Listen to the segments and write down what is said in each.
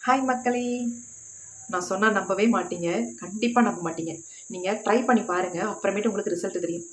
Hi மக்களே, நான் சொன்னால் நம்பவே மாட்டீங்க. கண்டிப்பாக நம்ப மாட்டீங்க. நீங்கள் ட்ரை பண்ணி பாருங்கள், அப்புறமேட்டு உங்களுக்கு ரிசல்ட் தெரியும்.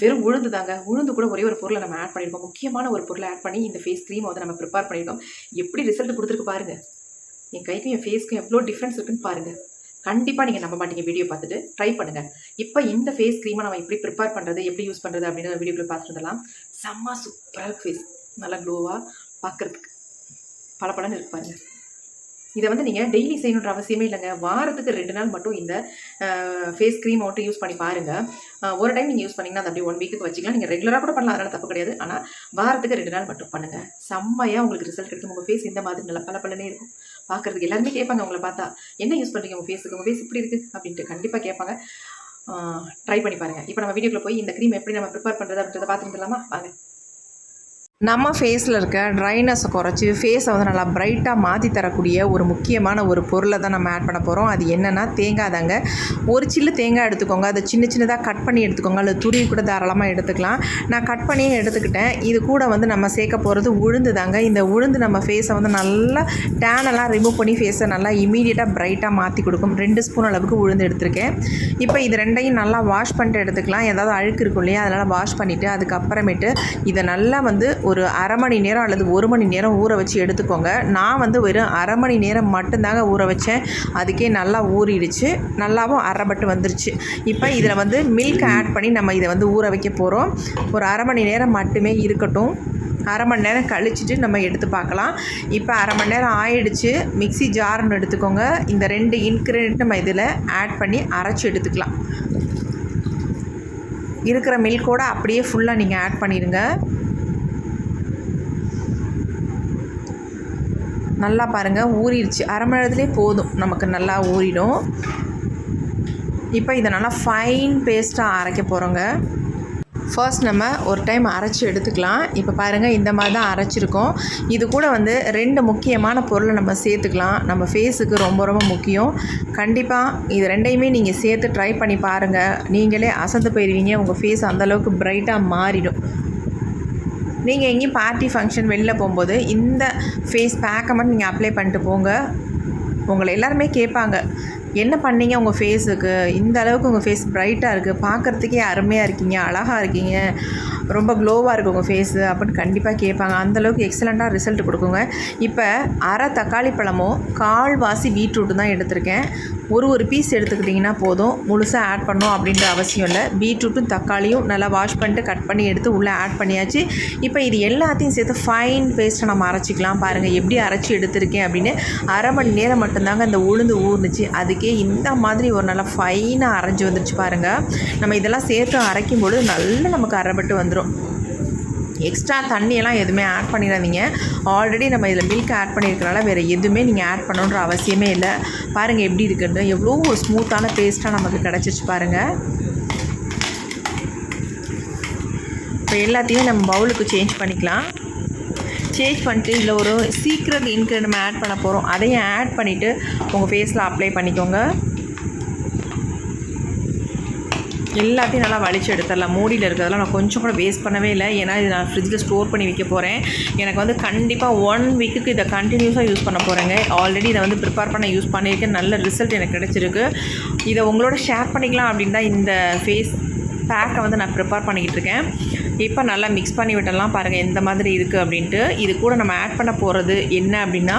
வெறும் உளுந்து தாங்க. உளுந்து கூட ஒரே ஒரு பொருளை நம்ம ஆட் பண்ணியிருக்கோம். முக்கியமான ஒரு பொருளை ஆட் பண்ணி இந்த ஃபேஸ் க்ரீமை வந்து நம்ம ப்ரிப்பேர் பண்ணியிருக்கோம். எப்படி ரிசல்ட் கொடுத்துருக்கு பாருங்கள். என் கைக்கும் என் ஃபேஸ்க்கும் எவ்வளோ டிஃப்ரென்ஸ் இருக்குன்னு பாருங்கள். கண்டிப்பாக நீங்கள் நம்ப மாட்டீங்க. வீடியோ பார்த்துட்டு ட்ரை பண்ணுங்கள். இப்போ இந்த ஃபேஸ் க்ரீமை நம்ம எப்படி ப்ரிப்பேர் பண்ணுறது, எப்படி யூஸ் பண்ணுறது அப்படின்னு வீடியோவில் பார்த்துட்டுலாம் செம்ம சூப்பராக ஃபேஸ் நல்லா க்ளோவாக பார்க்குறதுக்கு பலப்பலன்னு இருப்பாங்க. இதை வந்து நீங்கள் டெய்லி செய்யணுன்ற அவசியமே இல்லைங்க. வாரத்துக்கு 2 நாள் மட்டும் இந்த ஃபேஸ் க்ரீம் மட்டும் யூஸ் பண்ணி பாருங்கள். ஒரு டைம் நீங்கள் யூஸ் பண்ணிங்கன்னா அது அப்படியே 1 வீக்குக்கு வச்சுக்கலாம். நீங்கள் ரெகுலராக கூட பண்ணலாம், அதனால் தப்பு கிடையாது. ஆனால் வாரத்துக்கு 2 நாள் மட்டும் பண்ணுங்கள். செம்மையாக உங்களுக்கு ரிசல்ட் கிடைக்கும். உங்கள் ஃபேஸ் இந்த மாதிரி நல்லா பலப்பலனே இருக்கும் பார்க்குறதுக்கு. எல்லாருமே கேட்பாங்க உங்களை பார்த்தா, என்ன யூஸ் பண்ணுறீங்க உங்கள் ஃபேஸுக்கு, உங்கள் ஃபேஸ் இப்படி இருக்குது அப்படின்ட்டு கண்டிப்பாக கேட்பாங்க. ட்ரை பண்ணி பாருங்கள். இப்போ நம்ம வீடியோக்குள்ளே போய் இந்த க்ரீம் எப்படி நம்ம ப்ரிப்பேர் பண்ணுறது அப்படின்றத பார்த்துருந்துடலாமா? வாங்க. நம்ம ஃபேஸில் இருக்க ட்ரைனஸை குறைச்சி ஃபேஸை வந்து நல்லா ப்ரைட்டாக மாற்றி தரக்கூடிய ஒரு முக்கியமான ஒரு பொருளை தான் நம்ம ஆட் பண்ண போகிறோம். அது என்னென்னா தேங்காய் தாங்க. ஒரு சில்லு தேங்காய் எடுத்துக்கோங்க. அதை சின்ன சின்னதாக கட் பண்ணி எடுத்துக்கோங்க. அல்லது துருவி கூட தாராளமாக எடுத்துக்கலாம். நான் கட் பண்ணியே எடுத்துக்கிட்டேன். இது கூட வந்து நம்ம சேர்க்க போகிறது உளுந்து தாங்க. இந்த உளுந்து நம்ம ஃபேஸை வந்து நல்லா டேனெல்லாம் ரிமூவ் பண்ணி ஃபேஸை நல்லா இமீடியட்டாக ப்ரைட்டாக மாற்றி கொடுக்கும். 2 ஸ்பூன் அளவுக்கு உளுந்து எடுத்திருக்கேன். இப்போ இது ரெண்டையும் நல்லா வாஷ் பண்ணிட்டு எடுத்துக்கலாம். ஏதாவது அழுக்கு இருக்கும் இல்லையா, அதனால் வாஷ் பண்ணிவிட்டு அதுக்கப்புறமேட்டு இதை நல்லா வந்து ஒரு அரை மணி நேரம் அல்லது 1 மணி நேரம் ஊற வச்சு எடுத்துக்கோங்க. நான் வந்து வெறும் அரை மணி நேரம் மட்டும்தாங்க ஊற வச்சேன். அதுக்கே நல்லா ஊறிடுச்சு, நல்லாவும் அரைப்பட்டு வந்துருச்சு. இப்போ இதில் வந்து மில்க் ஆட் பண்ணி நம்ம இதை வந்து ஊற வைக்க போகிறோம். ஒரு அரை மணி நேரம் மட்டுமே இருக்கட்டும். அரை மணி நேரம் கழிச்சிட்டு நம்ம எடுத்து பார்க்கலாம். இப்போ அரை மணி நேரம் ஆயிடுச்சு. மிக்ஸி ஜார்னு எடுத்துக்கோங்க. இந்த 2 இன்க்ரீடியன்ட் நம்ம இதில் ஆட் பண்ணி அரைச்சி எடுத்துக்கலாம். இருக்கிற மில்கோடு அப்படியே ஃபுல்லாக நீங்கள் ஆட் பண்ணிடுங்க. நல்லா பாருங்கள், ஊறிடுச்சு. அரை மணி நேரத்துலேயே போதும், நமக்கு நல்லா ஊறிடும். இப்போ இதை நல்லா ஃபைன் பேஸ்ட்டாக அரைக்க போகிறோங்க. ஃபர்ஸ்ட் நம்ம ஒரு டைம் அரைச்சி எடுத்துக்கலாம். இப்போ பாருங்கள், இந்த மாதிரி தான் அரைச்சிருக்கோம். இது கூட வந்து 2 முக்கியமான பொருளை நம்ம சேர்த்துக்கலாம். நம்ம ஃபேஸுக்கு ரொம்ப ரொம்ப முக்கியம். கண்டிப்பாக இது 2யுமே நீங்கள் சேர்த்து ட்ரை பண்ணி பாருங்கள். நீங்களே அசந்து போயிடுவீங்க. உங்கள் ஃபேஸ் அந்தளவுக்கு ப்ரைட்டாக மாறிடும். நீங்கள் எங்கேயும் பார்ட்டி ஃபங்க்ஷன் வெளில போகும்போது இந்த ஃபேஸ் பேக்கை மட்டும் நீங்கள் அப்ளை பண்ணிட்டு போங்க. உங்களை எல்லாருமே கேட்பாங்க, என்ன பண்ணீங்க உங்கள் ஃபேஸுக்கு, இந்த அளவுக்கு உங்கள் ஃபேஸ் ப்ரைட்டாக இருக்குது, பார்க்குறதுக்கே அருமையாக இருக்கீங்க, அழகாக இருக்கீங்க, ரொம்ப க்ளோவாக இருக்குது உங்கள் ஃபேஸு அப்படின்னு கண்டிப்பாக கேட்பாங்க. அந்தளவுக்கு எக்ஸலண்ட்டாக ரிசல்ட் கொடுக்குங்க. இப்போ அரை தக்காளி பழமும் 1/4 வாசி பீட்ரூட்டு தான் எடுத்திருக்கேன். ஒரு பீஸ் எடுத்துக்கிட்டிங்கன்னா போதும். முழுசாக ஆட் பண்ணணும் அப்படின்ற அவசியம் இல்லை. பீட்ரூட்டும் தக்காளியும் நல்லா வாஷ் பண்ணிட்டு கட் பண்ணி எடுத்து உள்ளே ஆட் பண்ணியாச்சு. இப்போ இது எல்லாத்தையும் சேர்த்து ஃபைன் பேஸ்ட்டை நம்ம அரைச்சிக்கலாம். பாருங்கள் எப்படி அரைச்சி எடுத்திருக்கேன் அப்படின்னு. அரை மணி நேரம் மட்டும்தாங்க இந்த உளுந்து ஊறுனுச்சு. அதுக்கே இந்த மாதிரி ஒரு நல்லா ஃபைனாக அரைஞ்சி வந்துருச்சு பாருங்கள். நம்ம இதெல்லாம் சேர்த்து அரைக்கும்பொழுது நல்லா நமக்கு அரைப்பட்டு வந்துடும். எக்ஸ்ட்ரா தண்ணியெல்லாம் எதுவுமே ஆட் பண்ணிடாதீங்க. ஆல்ரெடி நம்ம இதில் மில்க் ஆட் பண்ணியிருக்கனால வேறு எதுவுமே நீங்கள் ஆட் பண்ணணுன்ற அவசியமே இல்லை. பாருங்கள் எப்படி இருக்குன்னு, எவ்வளோ ஒரு ஸ்மூத்தான பேஸ்ட்டாக நமக்கு கிடச்சிச்சு பாருங்கள். இப்போ எல்லாத்தையும் நம்ம பவுலுக்கு சேஞ்ச் பண்ணிக்கலாம். சேஞ்ச் பண்ணிட்டு இதில் ஒரு சீக்ரெட் இன்க்ரீடியன்ட் நம்ம ஆட் பண்ண போகிறோம். அதையும் ஆட் பண்ணிவிட்டு உங்கள் ஃபேஸில் அப்ளை பண்ணிக்கோங்க. எல்லாத்தையும் நல்லா வலிச்சு எடுத்துடலாம். மூடியில் இருக்கிறதெல்லாம் நான் கொஞ்சம் கூட வேஸ்ட் பண்ணவே இல்லை. ஏன்னா இது நான் ஃப்ரிட்ஜில் ஸ்டோர் பண்ணி வைக்க போகிறேன். எனக்கு வந்து கண்டிப்பாக 1 வீக்குக்கு இதை கண்டினியூஸாக யூஸ் பண்ண போகிறேங்க. ஆல்ரெடி இதை வந்து ப்ரிப்பேர் பண்ண யூஸ் பண்ணியிருக்கேன். நல்ல ரிசல்ட் எனக்கு கிடச்சிருக்கு. இதை உங்களோட ஷேர் பண்ணிக்கலாம் அப்படின்னு தான் இந்த ஃபேஸ் பேக்கை வந்து நான் ப்ரிப்பேர் பண்ணிக்கிட்டு இருக்கேன். இப்போ நல்லா மிக்ஸ் பண்ணி விட்டலாம். பாருங்கள் எந்த மாதிரி இருக்குது அப்படின்ட்டு. இது கூட நம்ம ஆட் பண்ண போகிறது என்ன அப்படின்னா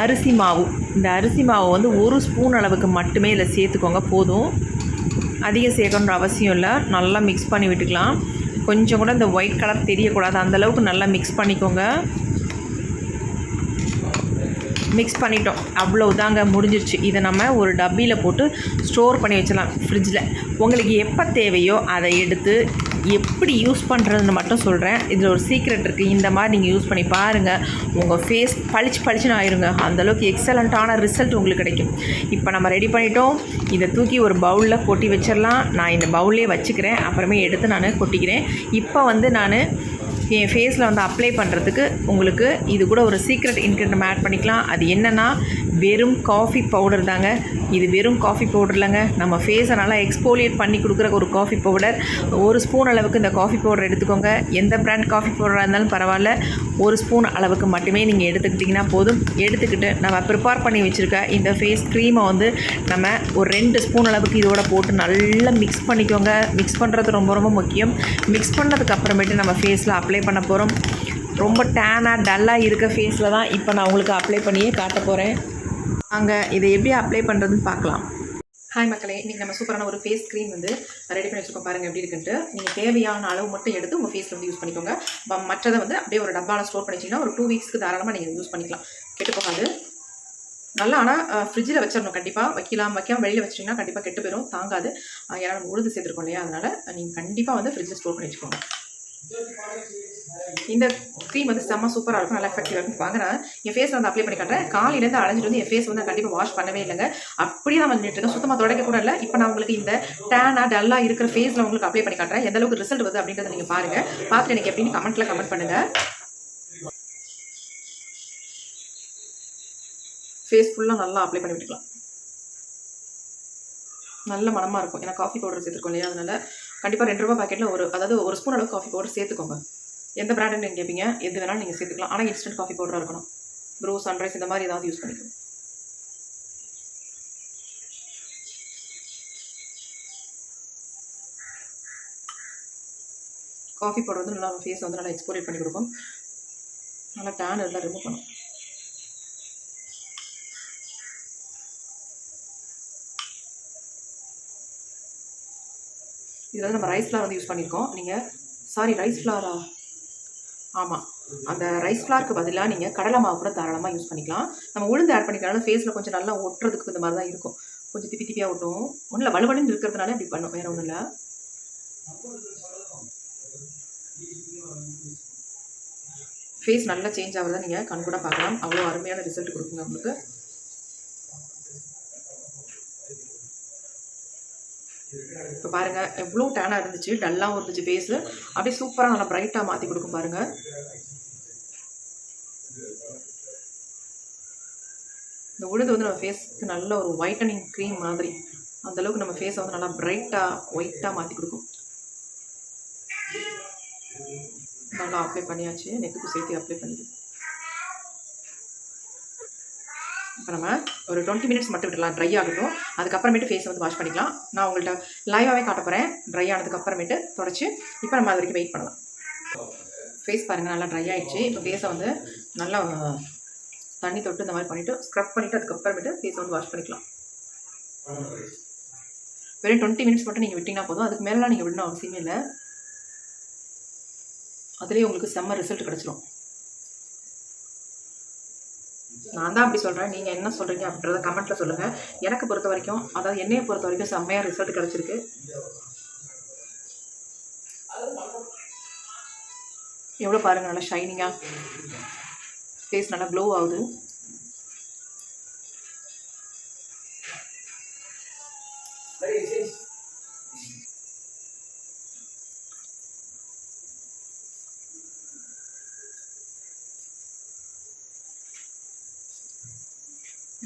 அரிசி மாவு. இந்த அரிசி மாவு வந்து 1 ஸ்பூன் அளவுக்கு மட்டுமே இதில் சேர்த்துக்கோங்க, போதும். அதிகம் சேர்க்கணுன்ற அவசியம் இல்லை. நல்லா மிக்ஸ் பண்ணி விட்டுக்கலாம். கொஞ்சம் கூட இந்த ஒயிட் கலர் தெரியக்கூடாது, அந்தளவுக்கு நல்லா மிக்ஸ் பண்ணிக்கோங்க. மிக்ஸ் பண்ணிட்டோம், அவ்வளோதாங்க, முடிஞ்சிருச்சு. இதை நம்ம ஒரு டப்பியில் போட்டு ஸ்டோர் பண்ணி வச்சிடலாம் ஃப்ரிட்ஜில். உங்களுக்கு எப்போ தேவையோ அதை எடுத்து எப்படி யூஸ் பண்ணுறதுன்னு மட்டும் சொல்கிறேன். இதில் ஒரு சீக்ரெட் இருக்குது. இந்த மாதிரி நீங்கள் யூஸ் பண்ணி பாருங்கள். உங்கள் ஃபேஸ் பளிச்சுன்னு ஆயிருங்க. அந்தளவுக்கு எக்ஸலண்ட்டான ரிசல்ட் உங்களுக்கு கிடைக்கும். இப்போ நம்ம ரெடி பண்ணிட்டோம். இதை தூக்கி ஒரு பவுலில் கொட்டி வச்சிடலாம். நான் இந்த பவுல்லே வச்சுக்கிறேன், அப்புறமே எடுத்து நான் கொட்டிக்கிறேன். இப்போ வந்து நான் என் ஃபேஸில் வந்து அப்ளை பண்ணுறதுக்கு உங்களுக்கு இது கூட ஒரு சீக்ரெட் இன்க்ரீடியன்ட் நம்ம ஆட் பண்ணிக்கலாம். அது என்னென்னா வெறும் காஃபி பவுடர் தாங்க. இது வெறும் காஃபி பவுடர் இல்லைங்க, நம்ம ஃபேஸை நல்லா எக்ஸ்போலியேட் பண்ணி கொடுக்குற ஒரு காஃபி பவுடர். 1 ஸ்பூன் அளவுக்கு இந்த காஃபி பவுடர் எடுத்துக்கோங்க. எந்த பிராண்ட் காஃபி பவுடராக இருந்தாலும் பரவாயில்ல, 1 ஸ்பூன் அளவுக்கு மட்டுமே நீங்கள் எடுத்துக்கிட்டிங்கன்னா போதும். எடுத்துக்கிட்டு நம்ம ப்ரிப்பேர் பண்ணி வச்சுருக்க இந்த ஃபேஸ் க்ரீமை வந்து நம்ம ஒரு 2 ஸ்பூன் அளவுக்கு இதோட போட்டு நல்லா மிக்ஸ் பண்ணிக்கோங்க. மிக்ஸ் பண்ணுறது ரொம்ப ரொம்ப முக்கியம். மிக்ஸ் பண்ணதுக்கு அப்புறமேட்டு நம்ம ஃபேஸில் அப்ளை பண்ண போகிறோம். ரொம்ப டேனாக டல்லாக இருக்க ஃபேஸில் தான் இப்போ நான் உங்களுக்கு அப்ளை பண்ணியே காட்ட போகிறேன். அங்கே இதை எப்படி அப்ளை பண்ணுறதுன்னு பார்க்கலாம். ஹாய் மக்களே, இன்றைக்கி நம்ம சூப்பரான ஒரு ஃபேஸ் க்ரீம் வந்து ரெடி பண்ணி வச்சுருக்கோம். பாருங்கள் எப்படி இருக்குன்ட்டு. நீங்கள் தேவையான அளவு மட்டும் எடுத்து உங்கள் ஃபேஸில் வந்து யூஸ் பண்ணிக்கோங்க. மற்றதை வந்து அப்படியே ஒரு டப்பாவில் ஸ்டோர் பண்ணி வச்சிங்கன்னா ஒரு 2 வீக்ஸ்க்கு தாராளமாக நீங்கள் யூஸ் பண்ணிக்கலாம். கெட்டு போகாது. நல்லா ஆனால் ஃப்ரிட்ஜில் வச்சிடணும். கண்டிப்பாக வைக்காமல் வெளியில் வச்சிட்டிங்கன்னா கண்டிப்பாக கெட்டு போயிடும், தாங்காது. ஏன்னா நம்ம உளுந்து சேர்த்துருக்கோம் இல்லையா, அதனால் நீங்கள் கண்டிப்பாக வந்து ஃப்ரிட்ஜில் ஸ்டோர் பண்ணி வச்சுக்கோங்க. இந்த க்ரீம் வந்து செம்ம சூப்பராக இருக்கும், நல்லா எஃபெக்டிவாக இருக்கும். வாங்க நான் என் ஃபேஸில் வந்து அப்ளை பண்ணி காட்டுறேன். காலையிலேருந்து அலைஞ்சிட்டு வந்து என் ஃபேஸ் வந்து கண்டிப்பாக வாஷ் பண்ணவே இல்லைங்க. அப்படியே தான் வந்துட்டு இருக்கேன், சுத்தமாக துடைக்க கூட இல்லை. இப்போ நான் உங்களுக்கு இந்த டேனாக டல்லாக இருக்கிற ஃபேஸில் உங்களுக்கு அப்ளை பண்ணி காட்டுறேன். எந்த அளவுக்கு ரிசல்ட் வருது அப்படின்றத நீங்கள் பாருங்கள். பார்த்துட்டு எனக்கு எப்படின்னு கமெண்ட் பண்ணுங்கள். ஃபேஸ் ஃபுல்லாக நல்லா அப்ளை பண்ணி விட்டுக்கலாம். நல்ல மனமாக இருக்கும். ஏன்னா காஃபி பவுடர் சேர்த்துருக்கோம் இல்லையா, அதனால் கண்டிப்பாக 2 ரூபா பாக்கெட்டில் அதாவது 1 ஸ்பூன் அளவுக்கு காஃபி பவுடர் சேர்த்துக்கோங்க. எந்த பிராண்டுன்னு நீங்கள் கேட்பீங்க, எது வேணாலும் நீங்கள் சேர்த்துக்கலாம். ஆனால் இன்ஸ்டன்ட் காஃபி பவுடராக இருக்கணும். ப்ரூ, சன்ரைஸ் இந்த மாதிரி ஏதாவது யூஸ் பண்ணிக்கணும். காஃபி பவுடர் வந்து நல்லா ஃபேஸ் வந்து நல்லா எக்ஸ்போலியேட் பண்ணி கொடுக்கும். நல்லா டேன் எல்லாம் ரிமூவ் பண்ணும். இதில் வந்து நம்ம ரைஸ் ஃப்ளார் வந்து யூஸ் பண்ணியிருக்கோம். நீங்கள் ரைஸ் ஃப்ளாரா? ஆமாம், அந்த ரைஸ் ஃப்ளாருக்கு பதிலாக நீங்கள் கடலை மாவு கூட தாராளமாக யூஸ் பண்ணிக்கலாம். நம்ம உளுந்து ஆட் பண்ணிக்கலாம். ஃபேஸில் கொஞ்சம் நல்லா ஒட்டுறதுக்கு இந்த மாதிரி தான் இருக்கும். கொஞ்சம் திப்பியாக ஒட்டும். ஒன்றும் இல்லை, வலுவலுன்னு இருக்கிறதுனால இப்படி பண்ணும், வேறு ஒன்றும் இல்லை. ஃபேஸ் நல்லா சேஞ்ச் ஆகுறதா நீங்கள் கண் கூட பார்க்கலாம். அவ்வளோ அருமையான ரிசல்ட் கொடுக்குங்க உங்களுக்கு. இப்போ பாருங்கள் எவ்வளோ டேனாக இருந்துச்சு, டல்லாகவும் இருந்துச்சு ஃபேஸு. அப்படியே சூப்பராக நல்லா ப்ரைட்டாக மாற்றி கொடுக்கும் பாருங்கள். இந்த உளுந்து வந்து நம்ம ஃபேஸ்க்கு நல்ல ஒரு ஒயிட்டனிங் க்ரீம் மாதிரி, அந்தளவுக்கு நம்ம ஃபேஸை வந்து நல்லா ப்ரைட்டாக ஒயிட்டாக மாற்றி கொடுக்கும். நல்லா அப்ளை பண்ணியாச்சு. நெக்குக்கு சேர்த்து அப்ளை பண்ணிக்கலாம். இப்போ நம்ம ஒரு 20 மினிட்ஸ் மட்டும் விடலாம், ட்ரை ஆகட்டும். அதுக்கப்புறமேட்டு ஃபேஸை வந்து வாஷ் பண்ணிக்கலாம். நான் உங்கள்கிட்ட லைவாகவே காட்ட போகிறேன். ட்ரை ஆனதுக்கப்புறமேட்டு தொடச்சி இப்போ நம்ம அது வரைக்கும் வெயிட் பண்ணலாம். ஃபேஸ் பாருங்கள் நல்லா ட்ரை ஆகிடுச்சு. இப்போ ஃபேஸை வந்து நல்லா தண்ணி தொட்டு இந்த மாதிரி பண்ணிவிட்டு ஸ்க்ரப் பண்ணிவிட்டு அதுக்கப்புறமேட்டு ஃபேஸை வந்து வாஷ் பண்ணிக்கலாம். வெறும் 20 மினிட்ஸ் மட்டும் நீங்கள் விட்டிங்கன்னா போதும். அதுக்கு மேலாம் நீங்கள் விடணும் அவசியமே இல்லை. அதுலேயே உங்களுக்கு செம்ம ரிசல்ட் கிடச்சிரும். நான் தான் அப்படி சொல்கிறேன், நீங்கள் என்ன சொல்கிறீங்க அப்படின்றத கமெண்ட்டில் சொல்லுங்கள். எனக்கு பொறுத்த வரைக்கும், அதாவது என்னையை பொறுத்த வரைக்கும் செம்மையாக ரிசல்ட் கிடச்சிருக்கு. எவ்வளோ பாருங்கள், நல்லா ஷைனிங்காக ஃபேஸ் நல்லா க்ளோ ஆகுது.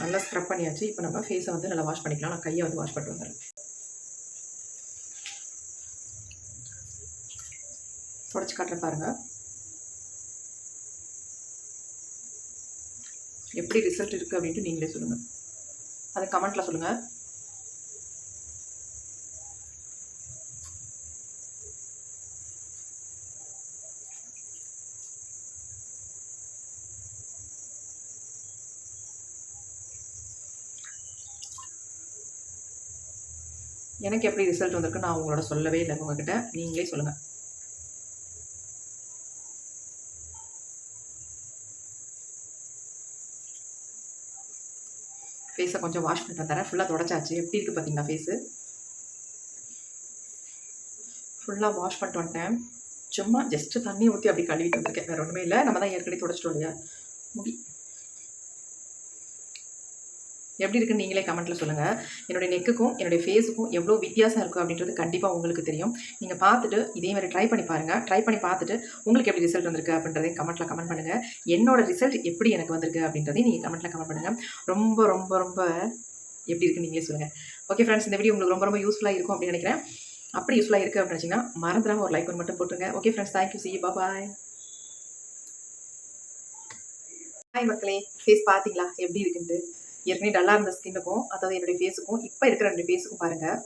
நல்லா ஸ்க்ரப் பண்ணியாச்சு. இப்போ நம்ம ஃபேஸை வந்து நல்லா வாஷ் பண்ணிக்கலாம். நான் கையை வந்து வாஷ் பண்ணிட்டு வந்துடுறேன். தொடச்சி காட்டுறேன் பாருங்கள் எப்படி ரிசல்ட் இருக்குது அப்படின்ட்டு நீங்களே சொல்லுங்கள். அதை கமெண்ட்டில் சொல்லுங்கள். எனக்கு எப்படி ரிசல்ட் வந்திருக்கு நான் உங்களோட சொல்லவே இல்லை. உங்ககிட்ட நீங்களே சொல்லுங்கள். ஃபேஸை கொஞ்சம் வாஷ் பண்ணிட்டு தரேன். ஃபுல்லாக தொடச்சாச்சு. எப்படி இருக்குது பார்த்தீங்களா ஃபேஸு? ஃபுல்லாக வாஷ் பண்ணிட்டு வந்துட்டேன். சும்மா ஜஸ்ட்டு தண்ணி ஊற்றி அப்படி கழுவிட்டு வந்திருக்கேன். வேறு ஒன்றுமே இல்லை. நம்ம தான் ஏற்கனவே தொடச்சிட்டோம் இல்லையா முடி. எப்படி இருக்குன்னு நீங்களே கமெண்ட்டில் சொல்லுங்கள். என்னுடைய நெக்குக்கும் என்னுடைய ஃபேஸுக்கும் எவ்வளோ வித்தியாசம் இருக்குது அப்படின்றது கண்டிப்பாக உங்களுக்கு தெரியும். நீங்கள் பார்த்துட்டு இதே மாதிரி ட்ரை பண்ணி பாருங்கள். ட்ரை பண்ணி பார்த்துட்டு உங்களுக்கு எப்படி ரிசல்ட் வந்திருக்கு அப்படின்றதையும் கமெண்ட்டில் கமெண்ட் பண்ணுங்கள். என்னோட ரிசல்ட் எப்படி எனக்கு வந்திருக்கு அப்படின்றதையும் நீங்கள் கமெண்ட்டில் கமெண்ட் பண்ணுங்கள். ரொம்ப ரொம்ப ரொம்ப எப்படி இருக்குன்னு நீங்களே சொல்லுங்கள். ஓகே ஃப்ரெண்ட்ஸ், இந்த வீடியோ உங்களுக்கு ரொம்ப ரொம்ப யூஸ்ஃபுல்லாக இருக்கும் அப்படின்னு நினைக்கிறேன். அப்படி யூஸ்ஃபுல்லாக இருக்குது அப்படின்னு நினச்சிங்கன்னா மறந்துடாமல் ஒரு லைக் மட்டும் போட்டுருங்க. Okay friends, thank you, see you, bye. Hi மக்களே, ஃபேஸ் பார்த்தீங்களா எப்படி இருக்குன்ட்டு? ஏற்கனவே டல்லாக இருந்த ஸ்கின்னுக்கும், அதாவது என்னுடைய ஃபேஸுக்கும் இப்போ இருக்கிற 2 ஃபேஸுக்கும் பாருங்கள்